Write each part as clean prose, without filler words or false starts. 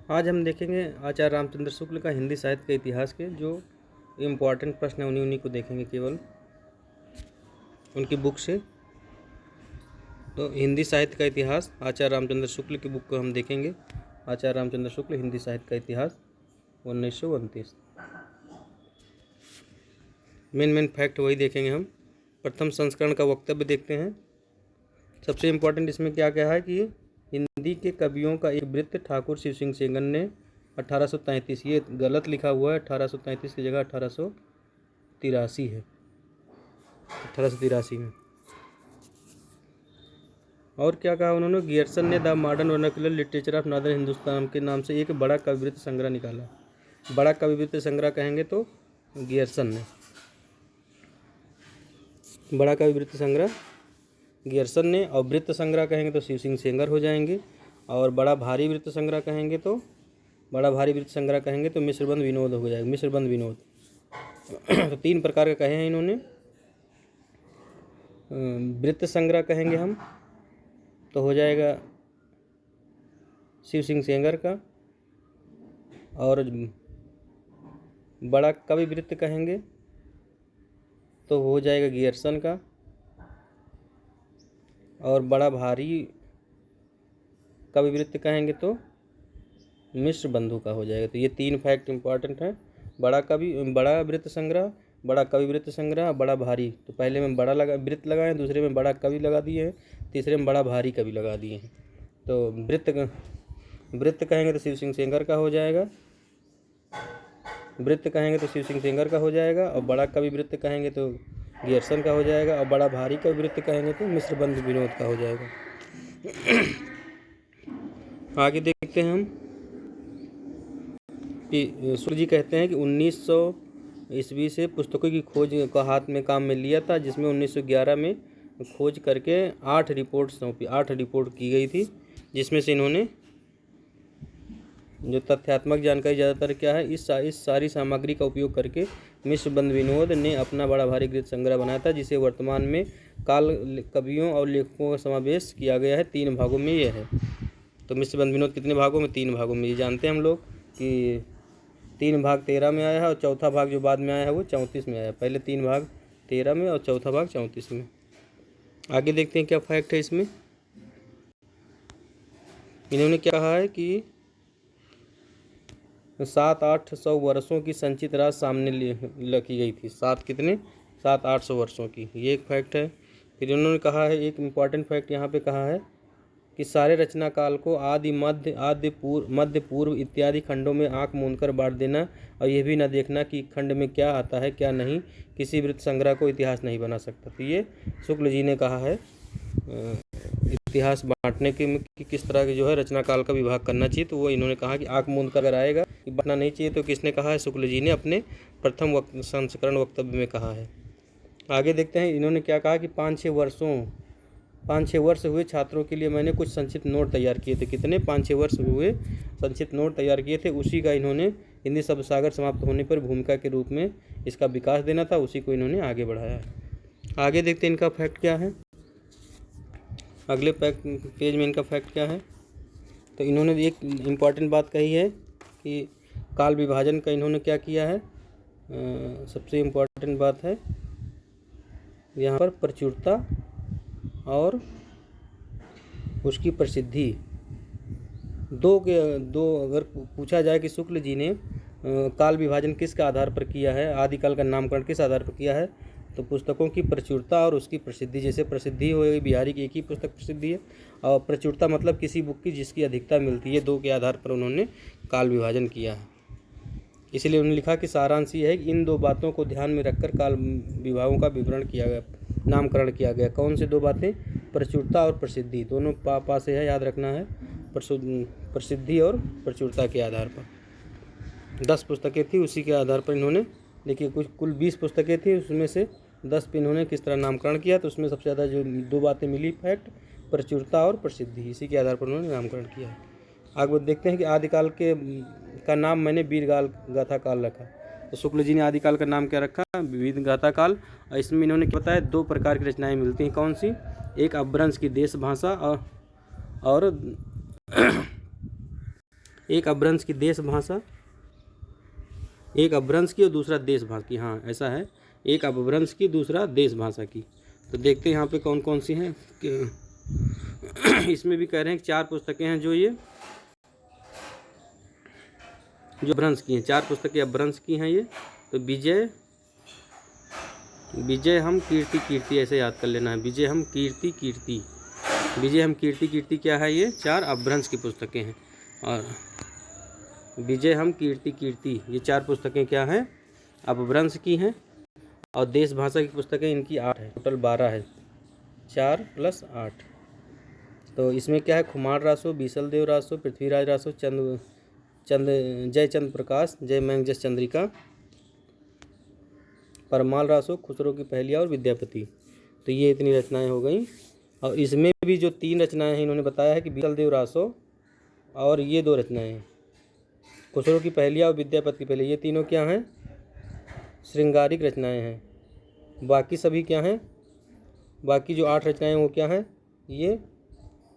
आज हम देखेंगे आचार्य रामचंद्र शुक्ल का हिंदी साहित्य के इतिहास के जो इम्पोर्टेंट प्रश्न हैं उन्हीं को देखेंगे केवल उनकी बुक से। तो हिंदी साहित्य का इतिहास आचार्य रामचंद्र शुक्ल की बुक को हम देखेंगे। आचार्य रामचंद्र शुक्ल हिंदी साहित्य का इतिहास 1929। मेन फैक्ट वही देखेंगे हम। प्रथम संस्करण का वक्तव्य देखते हैं। सबसे इम्पोर्टेंट इसमें क्या क्या है कि हिंदी के कवियों का एक वृत्त ठाकुर शिव सिंह सेंगर ने 1833, ये गलत लिखा हुआ है, 1833 की जगह 1883 है, 1883 में। और क्या कहा उन्होंने, गियर्सन ने the modern vernacular literature of northern Hindustan के नाम से एक बड़ा कविवृत्त संग्रह निकाला। बड़ा कविवृत्त संग्रह कहेंगे तो गियर्सन ने, बड़ा कविवृत्त संग्रह गियर्सन ने, और वृत्त संग्रह कहेंगे तो शिव सिंह सेंगर हो जाएंगे, और बड़ा भारी वृत्त संग्रह कहेंगे तो मिश्रबंध विनोद हो जाएगा, मिश्रबंध विनोद। तो तीन प्रकार के कहे हैं इन्होंने। वृत्त संग्रह कहेंगे हम तो हो जाएगा शिव सिंह सेंगर का, और बड़ा कवि वृत्त कहेंगे तो हो जाएगा गियर्सन का, और बड़ा भारी कवि वृत्त कहेंगे तो मिश्र बंधु का हो जाएगा। तो ये तीन फैक्ट इम्पॉर्टेंट है। बड़ा वृत्त संग्रह, बड़ा कवि वृत्त संग्रह, बड़ा भारी। तो पहले में बड़ा वृत्त लगाए, दूसरे में बड़ा कवि लगा दिए हैं, तीसरे में बड़ा भारी कवि लगा दिए हैं। तो वृत्त कहेंगे तो शिव सिंह सेंगर का हो जाएगा, और बड़ा कवि वृत्त कहेंगे तो गियर्सन का हो जाएगा, और बड़ा भारी कवि वृत्त कहेंगे तो मिश्रबंध विनोद का हो जाएगा। आगे देखते हैं हम कि शुक्ल जी कहते हैं कि 1900 ईस्वी से पुस्तकों की खोज का हाथ में काम में लिया था, जिसमें 1911 में खोज करके 8 रिपोर्ट की गई थी, जिसमें से इन्होंने जो तथ्यात्मक जानकारी ज़्यादातर क्या है, इस सारी सामग्री का उपयोग करके मिश्रबंध विनोद ने अपना बड़ा भारी गृत संग्रह बनाया था, जिसे वर्तमान में काल कवियों और लेखकों का समावेश किया गया है। 3 भागों में यह है। तो मिश्रबंध विनोद कितने भागों में? 3 भागों में। ये जानते हैं हम लोग कि 3 भाग 13 में आया है, और चौथा भाग जो बाद में आया है वो 34 में आया। पहले 3 भाग 13 में और चौथा भाग 34 में। आगे देखते हैं क्या फैक्ट है इसमें। इन्होंने क्या कहा है कि 700-800 वर्षों की संचित राशि सामने रखी गई थी। 700-800 वर्षों की, ये एक फैक्ट है। फिर उन्होंने कहा है, एक इम्पॉर्टेंट फैक्ट यहाँ पे कहा है कि सारे रचना काल को आदि, मध्य पूर्व इत्यादि खंडों में आंख मूंदकर बांट देना, और यह भी न देखना कि खंड में क्या आता है क्या नहीं, किसी वृत्त संग्रह को इतिहास नहीं बना सकता। तो ये शुक्ल जी ने कहा है इतिहास बांटने के कि किस तरह की जो है रचना काल का विभाग करना चाहिए। तो वो इन्होंने कहा कि आंख मूंद कर आएगा कि बांटना नहीं चाहिए। तो किसने कहा है? शुक्ल जी ने अपने प्रथम संस्करण वक्तव्य में कहा है। आगे देखते हैं इन्होंने क्या कहा कि 5-6 वर्ष हुए छात्रों के लिए मैंने कुछ संक्षिप्त नोट तैयार किए थे। कितने? 5-6 वर्ष हुए संक्षिप्त नोट तैयार किए थे। उसी का इन्होंने हिंदी शब्द सागर समाप्त होने पर भूमिका के रूप में इसका विकास देना था, उसी को इन्होंने आगे बढ़ाया है। आगे देखते हैं इनका फैक्ट क्या है। अगले पेज में इनका फैक्ट क्या है। तो इन्होंने एक इम्पॉर्टेंट बात कही है कि काल विभाजन का इन्होंने क्या किया है। सबसे इम्पॉर्टेंट बात है यहाँ पर प्रचुरता और उसकी प्रसिद्धि। दो अगर पूछा जाए कि शुक्ल जी ने काल विभाजन किसके आधार पर किया है, आदिकाल का नामकरण किस आधार पर किया है, तो पुस्तकों की प्रचुरता और उसकी प्रसिद्धि। जैसे प्रसिद्धि हो गई, बिहारी की एक ही पुस्तक प्रसिद्धि है, और प्रचुरता मतलब किसी बुक की जिसकी अधिकता मिलती है। 2 के आधार पर उन्होंने काल विभाजन किया है। इसलिए उन्होंने लिखा कि सारांश ये है कि इन 2 बातों को ध्यान में रखकर काल विभागों का विवरण किया गया, नामकरण किया गया। कौन से 2 बातें? प्रचुरता और प्रसिद्धि। दोनों पास है, याद रखना है, प्रसिद्धि और प्रचुरता के आधार पर। 10 पुस्तकें थी, उसी के आधार पर इन्होंने देखिए कुल 20 पुस्तकें थी, उसमें से 10 पे इन्होंने किस तरह नामकरण किया। तो उसमें सबसे ज़्यादा जो 2 बातें मिली फैक्ट, प्रचुरता और प्रसिद्धि, इसी के आधार पर उन्होंने नामकरण किया है। आगे देखते हैं कि आदिकाल का नाम मैंने वीरगाल गाथा काल रखा। तो शुक्ल जी ने आदिकाल का नाम क्या रखा? वीर गाथा काल। और इसमें इन्होंने क्या बताया? 2 प्रकार की रचनाएं मिलती हैं। कौन सी? एक अपभ्रंश की देश भाषा, और एक अपभ्रंश की देश भाषा, एक अपभ्रंश की और दूसरा देश भाषा की, हाँ ऐसा है, एक अपभ्रंश की दूसरा देश भाषा की। तो देखते हैं यहाँ पे कौन कौन सी हैं। इसमें भी कह रहे हैं कि 4 पुस्तकें हैं जो ये जो अपभ्रंश की हैं, 4 पुस्तकें अपभ्रंश की हैं ये। तो विजय हम कीर्ति कीर्ति ऐसे याद कर लेना है, विजय हम कीर्ति कीर्ति, विजय हम कीर्ति कीर्ति क्या है, ये 4 अपभ्रंश की पुस्तकें हैं। और विजय हम कीर्ति कीर्ति ये 4 पुस्तकें क्या हैं, अपभ्रंश की हैं। और देश भाषा की पुस्तकें इनकी 8 है, टोटल 12 है, 4 + 8। तो इसमें क्या है, खुमार रासो, बीसलदेव रासो, पृथ्वीराज रासो, जयचंद प्रकाश, जय मैंगजस चंद्रिका, परमाल रासो, खुसरो की पहलिया और विद्यापति। तो ये इतनी रचनाएं हो गई। और इसमें भी जो 3 रचनाएं हैं इन्होंने बताया है कि बीसलदेव रासो और ये 2 रचनाएं हैं, खुसरो की पहलिया और विद्यापति की पहलिया, ये तीनों क्या हैं, श्रृंगारिक रचनाएं हैं। बाकी सभी क्या हैं, बाकी जो 8 रचनाएं वो क्या हैं, ये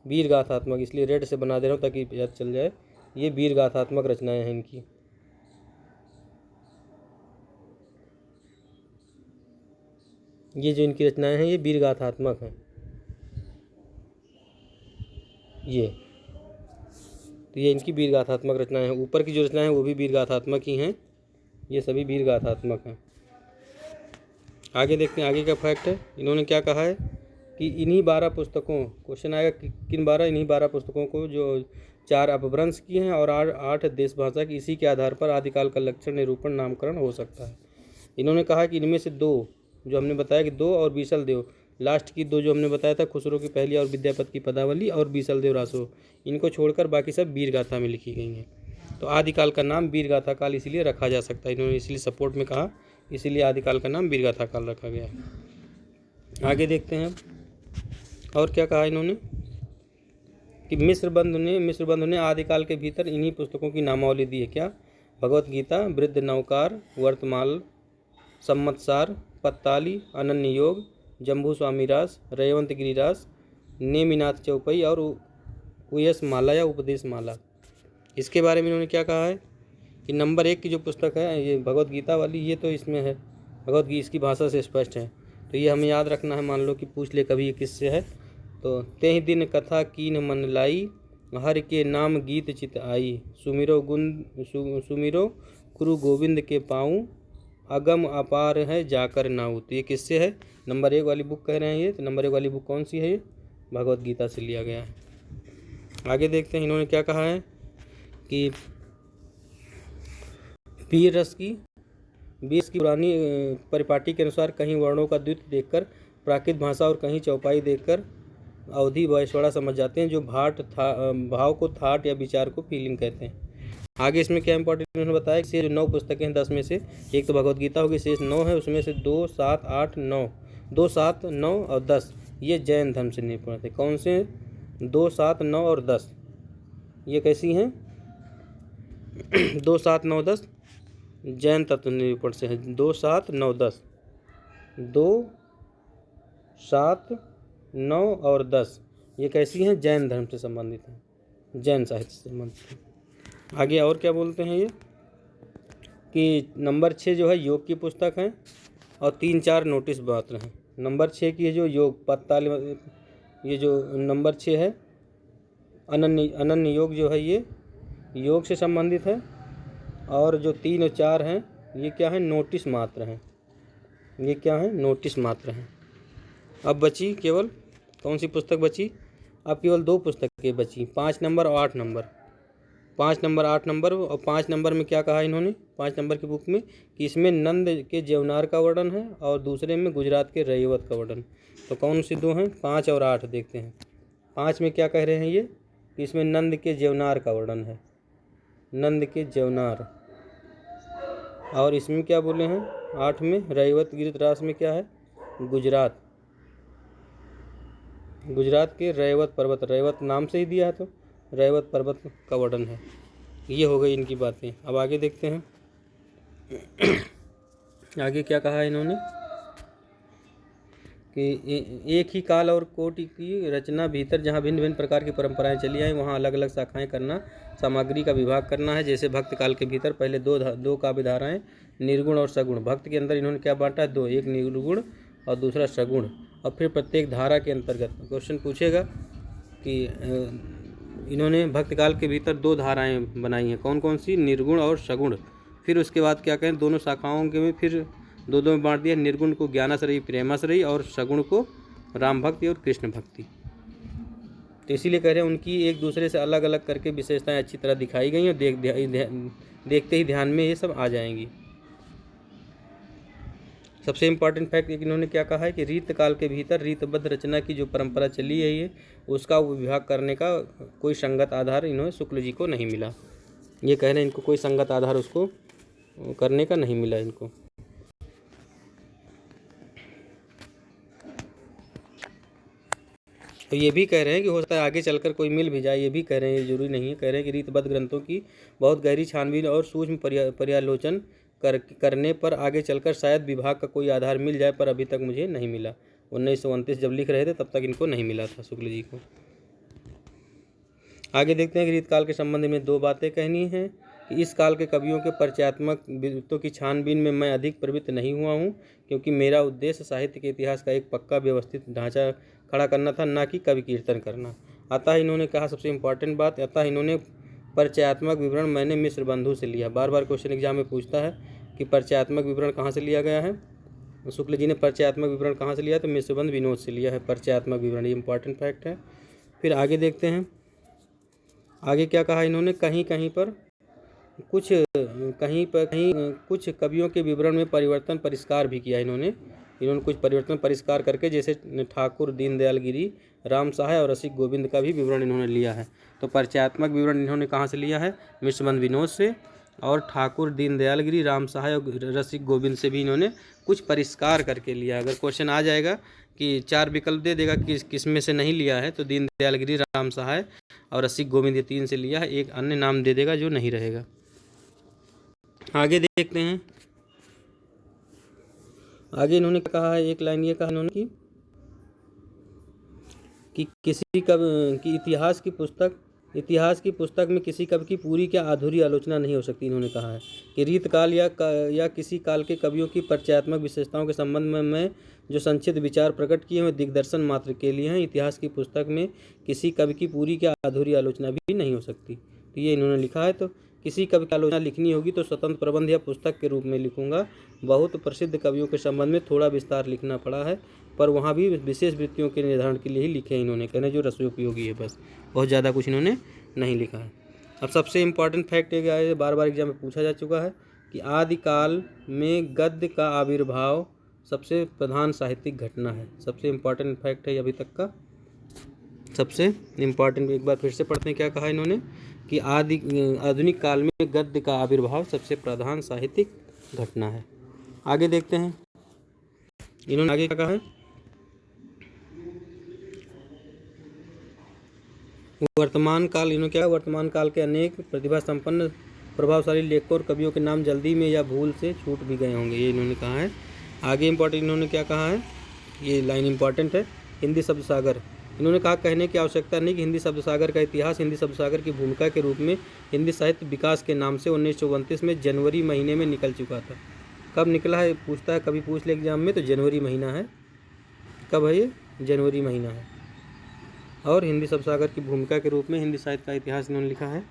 वीर गाथात्मक, इसलिए रेड से बना दे रहा हूँ ताकि याद चल जाए, ये वीर गाथात्मक रचनाएं हैं इनकी। ये जो इनकी रचनाएं हैं ये वीर गाथात्मक हैं। ये तो ये इनकी वीर गाथात्मक रचनाएं हैं। ऊपर की जो रचनाएं हैं वो भी वीर गाथात्मक ही हैं, ये सभी वीर गाथात्मक हैं। आगे देखते हैं, आगे का फैक्ट है, इन्होंने क्या कहा है कि इन्हीं 12 पुस्तकों, क्वेश्चन आएगा किन 12, इन्हीं 12 पुस्तकों को जो 4 अपभ्रंश की हैं और 8 देश भाषा की, इसी के आधार पर आदिकाल का लक्षण निरूपण नामकरण हो सकता है। इन्होंने कहा कि इनमें से 2 जो हमने बताया कि 2 और बीसलदेव, लास्ट की 2 जो हमने बताया था, खुसरो की पहलिया और विद्यापति की पदावली और बीसलदेव रासो, इनको छोड़कर बाकी सब वीर गाथा में लिखी गई हैं। तो आदिकाल का नाम वीर गाथा काल इसीलिए रखा जा सकता है, इन्होंने इसलिए सपोर्ट में कहा, इसीलिए आदिकाल का नाम वीर गाथा काल रखा गया है। आगे देखते हैं और क्या कहा इन्होंने कि मिश्र बंधु ने आदिकाल के भीतर इन्हीं पुस्तकों की नामावली दी है। क्या, भगवत गीता, वृद्ध नवकार, वर्तमाल, सम्मतसार, पत्ताली, अनन्य योग, जम्बू स्वामी रास, रयवंत गिरिरास, नेमिनाथ चौपई और उयस माला या उपदेश माला। इसके बारे में इन्होंने क्या कहा है कि नंबर 1 की जो पुस्तक है ये भगवत गीता वाली, ये तो इसमें है, भगवत गीता इसकी भाषा से स्पष्ट है, तो ये हमें याद रखना है। मान लो कि पूछ ले कभी ये किससे है, तो तेहि दिन कथा कीन मन लाई, हर के नाम गीत चित आई, सुमिरो गुरु गोविंद के पाऊँ, अगम अपार है जाकर नाऊ। तो ये किससे है, नंबर 1 वाली बुक कह रहे हैं ये, तो नंबर 1 वाली बुक कौन सी है, ये भगवत गीता से लिया गया है। आगे देखते हैं इन्होंने क्या कहा है कि वीर रस की पुरानी परिपाटी के अनुसार कहीं वर्णों का द्वित्व देखकर प्राकृत भाषा और कहीं चौपाई देखकर अवधि वैश्वड़ा समझ जाते हैं, जो भाव को थाट या विचार को फीलिंग कहते हैं। आगे इसमें क्या इंपॉर्टेंट उन्होंने बताया कि शेष 9 पुस्तकें हैं 10 में से, एक तो भगवत गीता होगी, शेष 9 है, उसमें से 2, 7, 8, 9, 2, 7, 9 और 10 ये जैन धर्म से निरूपण थे। कौन से, 2, 7, 9 और 10 ये कैसी हैं 2, 7, 9, 10 जैन तत्व निरूपण से है। 2, 7, 9, 10 2, 7, 9 और 10 ये कैसी हैं, जैन धर्म से संबंधित हैं, जैन साहित्य से संबंधित हैं। आगे और क्या बोलते हैं ये कि नंबर 6 जो है योग की पुस्तक है और 3-4 नोटिस मात्र हैं। नंबर 6 की है जो योग पत्ताली, ये जो नंबर 6 है अनन्य योग जो है ये योग से संबंधित है, और जो 3 और 4 हैं ये क्या है, नोटिस मात्र हैं, ये क्या है, नोटिस मात्र हैं। अब बची केवल कौन सी पुस्तक बची, अब केवल 2 पुस्तकें बची, 5 नंबर और 8 नंबर, 5 नंबर 8 नंबर। और 5 नंबर में क्या कहा इन्होंने, 5 नंबर की बुक में कि इसमें नंद के जेवनार का वर्णन है और दूसरे में गुजरात के रैवत का वर्णन। तो कौन सी 2 हैं, 5 और 8 देखते हैं। 5 में क्या कह रहे हैं ये कि इसमें नंद के जेवनार का वर्णन है, नंद के जेवनार, और इसमें क्या बोले हैं 8 में रैवत गिरिरास में क्या है, गुजरात के रैवत पर्वत, रैवत नाम से ही दिया है तो रैवत पर्वत का वर्णन है। ये हो गई इनकी बातें। अब आगे देखते हैं आगे क्या कहा है इन्होंने कि एक ही काल और कोटि की रचना भीतर जहाँ भिन्न भिन्न प्रकार की परंपराएं चली आई वहाँ अलग अलग शाखाएं करना, सामग्री का विभाग करना है। जैसे भक्त काल के भीतर पहले दो काव्य धाराएं निर्गुण और सगुण, भक्त के अंदर इन्होंने क्या बांटा है? दो, एक निर्गुण और दूसरा सगुण। और फिर प्रत्येक धारा के अंतर्गत क्वेश्चन पूछेगा कि इन्होंने भक्त काल के भीतर दो धाराएं बनाई हैं, कौन कौन सी? निर्गुण और सगुण। फिर उसके बाद क्या कहें? दोनों शाखाओं के में फिर दो में बांट दिया, निर्गुण को ज्ञानाश्रयी प्रेमाश्रयी और सगुण को राम भक्ति और कृष्ण भक्ति। तो इसीलिए कह रहे हैं उनकी एक दूसरे से अलग अलग करके विशेषताएं अच्छी तरह दिखाई गई और देखते ही ध्यान में ये सब आ जाएंगी। सबसे इम्पॉर्टेंट फैक्ट इन्होंने क्या कहा है कि रीत काल के भीतर रीतबद्ध रचना की जो परंपरा चली है उसका विभाग करने का कोई संगत आधार इन्होंने शुक्ल जी को नहीं मिला। ये कह रहे हैं इनको कोई संगत आधार उसको करने का नहीं मिला इनको। तो ये भी कह रहे हैं कि हो सकता है आगे चलकर कोई मिल भी जाए, ये भी कह रहे हैं, ये जरूरी नहीं है। कह रहे हैं कि रीतबद्ध ग्रंथों की बहुत गहरी छानबीन और सूक्ष्म पर्यालोचन करने पर आगे चलकर शायद विभाग का कोई आधार मिल जाए, पर अभी तक मुझे नहीं मिला। 1929 जब लिख रहे थे तब तक इनको नहीं मिला था शुक्ल जी को। आगे देखते हैं कि रीतकाल के संबंध में दो बातें कहनी हैं कि इस काल के कवियों के परिचयात्मक विद्वतों की छानबीन में मैं अधिक प्रवृत्त नहीं हुआ हूँ, क्योंकि मेरा उद्देश्य साहित्य के इतिहास का एक पक्का व्यवस्थित ढांचा खड़ा करना था, ना कि कवि कीर्तन करना। अतः इन्होंने कहा सबसे इम्पॉर्टेंट बात, अतः इन्होंने परिचयात्मक विवरण मैंने मिश्र बंधु से लिया। बार बार क्वेश्चन एग्जाम में पूछता है कि परिचयात्मक विवरण कहाँ से लिया गया है। शुक्ल जी ने परिचयात्मक विवरण कहाँ से लिया? तो मिश्रबंध विनोद से लिया है परिचयात्मक विवरण। ये इंपॉर्टेंट फैक्ट है। फिर आगे देखते हैं, आगे क्या कहा इन्होंने? कहीं कुछ कवियों के विवरण में परिवर्तन परिष्कार भी किया इन्होंने कुछ परिवर्तन परिष्कार करके, जैसे ठाकुर दीनदयाल गिरी, राम सहाय और रसिक गोविंद का भी विवरण इन्होंने लिया है। तो परिचयात्मक विवरण इन्होंने कहाँ से लिया है? मिश्रबंध विनोद से, और ठाकुर दीनदयाल गिरी, राम सहाय और रसिक गोविंद से भी इन्होंने कुछ परिष्कार करके लिया। अगर क्वेश्चन आ जाएगा कि 4 विकल्प दे देगा कि किस में से नहीं लिया है, तो दीनदयाल गिरी, राम सहाय और रसिक गोविंद ये 3 से लिया है, एक अन्य नाम दे देगा जो नहीं रहेगा। आगे देखते हैं, आगे इन्होंने कहा है, एक लाइन ये कहा इन्होंने कि किसी कवि की इतिहास की पुस्तक में किसी कवि की पूरी क्या अधूरी आलोचना नहीं हो सकती। इन्होंने कहा है कि रीतकाल या किसी काल के कवियों की परिचयात्मक विशेषताओं के संबंध में मैं जो संक्षिप्त विचार प्रकट किए हैं दिग्दर्शन मात्र के लिए हैं। इतिहास की पुस्तक में किसी कवि की पूरी क्या अधूरी आलोचना भी नहीं हो सकती। तो ये इन्होंने लिखा है। तो किसी कवि की आलोचना लिखनी होगी तो स्वतंत्र प्रबंध या पुस्तक के रूप में लिखूंगा। बहुत प्रसिद्ध कवियों के संबंध में थोड़ा विस्तार लिखना पड़ा है, पर वहाँ भी विशेष वृत्तियों के निर्धारण के लिए ही लिखे हैं इन्होंने, कहने जो रसोपयोगी है, बस बहुत ज़्यादा कुछ इन्होंने नहीं लिखा है। अब सबसे इम्पॉर्टेंट फैक्ट है, बार बार एग्जाम में पूछा जा चुका है कि आदिकाल में गद्य का आविर्भाव सबसे प्रधान साहित्यिक घटना है। सबसे इम्पॉर्टेंट फैक्ट है अभी तक का, सबसे इम्पॉर्टेंट। एक बार फिर से पढ़ते हैं क्या कहा इन्होंने कि आधुनिक काल में गद्य का आविर्भाव सबसे प्रधान साहित्यिक घटना है। आगे देखते हैं इन्होंने आगे क्या कहा है, वर्तमान काल। इन्होंने क्या, वर्तमान काल के अनेक प्रतिभा संपन्न प्रभावशाली लेखकों और कवियों के नाम जल्दी में या भूल से छूट भी गए होंगे, ये इन्होंने कहा है। आगे इम्पोर्टेंट इन्होंने क्या कहा है, ये लाइन इम्पॉर्टेंट है। हिंदी शब्द सागर, इन्होंने कहा कहने की आवश्यकता नहीं कि हिंदी शब्द सागर का इतिहास हिंदी शब्द सागर की भूमिका के रूप में हिंदी साहित्य विकास के नाम से 1929 में जनवरी महीने में निकल चुका था। कब निकला है पूछता है, कभी पूछ ले एग्जाम में, तो जनवरी महीना है। कब है ये? जनवरी महीना है। और हिंदी शब्द सागर की भूमिका के रूप में हिंदी साहित्य का इतिहास इन्होंने लिखा है।